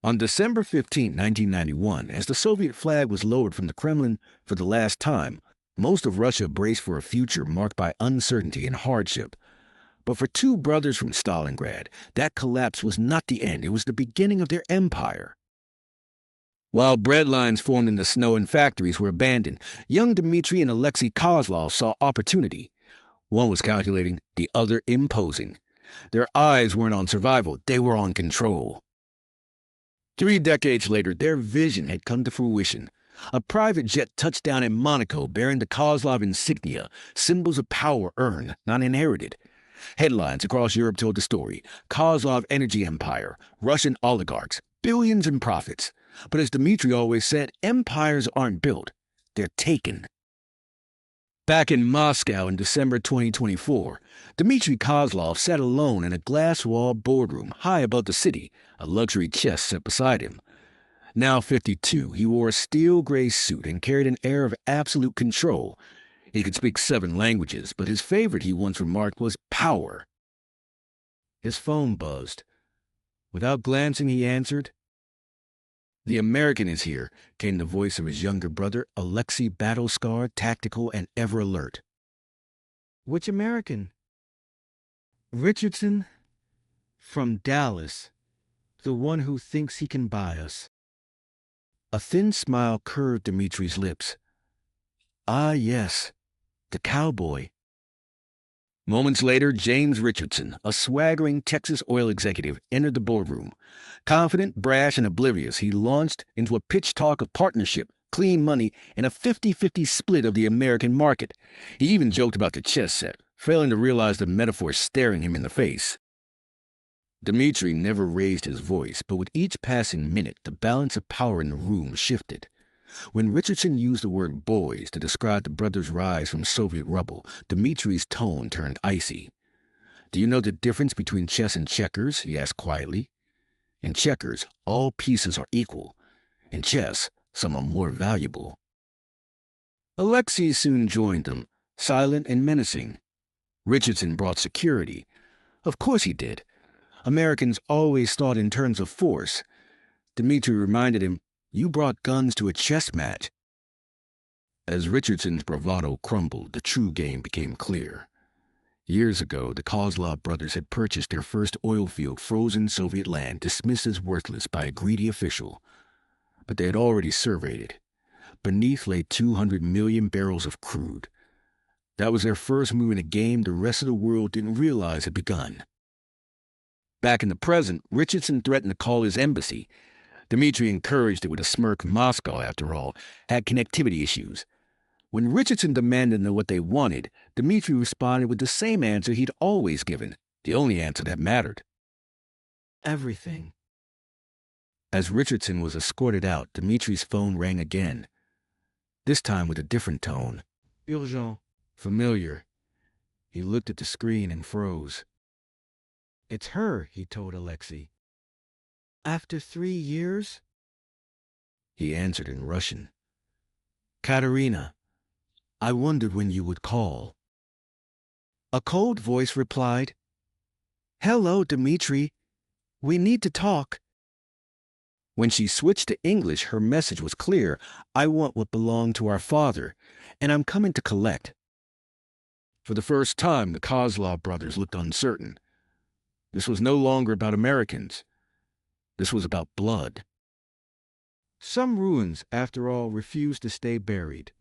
On December 15, 1991, as the Soviet flag was lowered from the Kremlin for the last time, most of Russia braced for a future marked by uncertainty and hardship. But for two brothers from Stalingrad, that collapse was not the end, it was the beginning of their empire. While bread lines formed in the snow and factories were abandoned, young Dmitri and Alexei Kozlov saw opportunity. One was calculating, the other imposing. Their eyes weren't on survival, they were on control. 3 decades later, their vision had come to fruition. A private jet touched down in Monaco bearing the Kozlov insignia, symbols of power earned, not inherited. Headlines across Europe told the story: Kozlov energy empire, Russian oligarchs, billions in profits. But as Dmitri always said, empires aren't built, they're taken. Back in Moscow in December 2024, Dmitri Kozlov sat alone in a glass-walled boardroom high above the city, a luxury chest set beside him. Now 52, he wore a steel gray suit and carried an air of absolute control. He could speak 7 languages, but his favorite, he once remarked, was power. His phone buzzed. Without glancing, he answered. "The American is here," came the voice of his younger brother, Alexei, battle-scarred, tactical, and ever alert. "Which American?" "Richardson, from Dallas, the one who thinks he can buy us." A thin smile curved Dmitri's lips. "Ah, yes, the cowboy." Moments later, James Richardson, a swaggering Texas oil executive, entered the boardroom. Confident, brash, and oblivious, he launched into a pitch talk of partnership, clean money, and a 50-50 split of the American market. He even joked about the chess set, failing to realize the metaphor staring him in the face. Dmitri never raised his voice, but with each passing minute, the balance of power in the room shifted. When Richardson used the word boys to describe the brothers' rise from Soviet rubble, Dmitri's tone turned icy. "Do you know the difference between chess and checkers?" he asked quietly. "In checkers, all pieces are equal. In chess, some are more valuable." Alexei soon joined them, silent and menacing. Richardson brought security. Of course he did. Americans always thought in terms of force. Dmitri reminded him, "You brought guns to a chess match." As Richardson's bravado crumbled, the true game became clear. Years ago, the Kozlov brothers had purchased their first oil field, frozen Soviet land, dismissed as worthless by a greedy official. But they had already surveyed it. Beneath lay 200 million barrels of crude. That was their first move in a game the rest of the world didn't realize had begun. Back in the present, Richardson threatened to call his embassy. Dmitri encouraged it with a smirk. Moscow, after all, had connectivity issues. When Richardson demanded to know what they wanted, Dmitri responded with the same answer he'd always given, the only answer that mattered. "Everything." As Richardson was escorted out, Dmitri's phone rang again, this time with a different tone. "Urgent." Familiar. He looked at the screen and froze. "It's her," he told Alexei. "After 3 years?" He answered in Russian. "Katerina, I wondered when you would call." A cold voice replied, "Hello, Dmitri. We need to talk." When she switched to English, her message was clear. "I want what belonged to our father, and I'm coming to collect." For the first time, the Kozlov brothers looked uncertain. This was no longer about Americans. This was about blood. Some ruins, after all, refused to stay buried.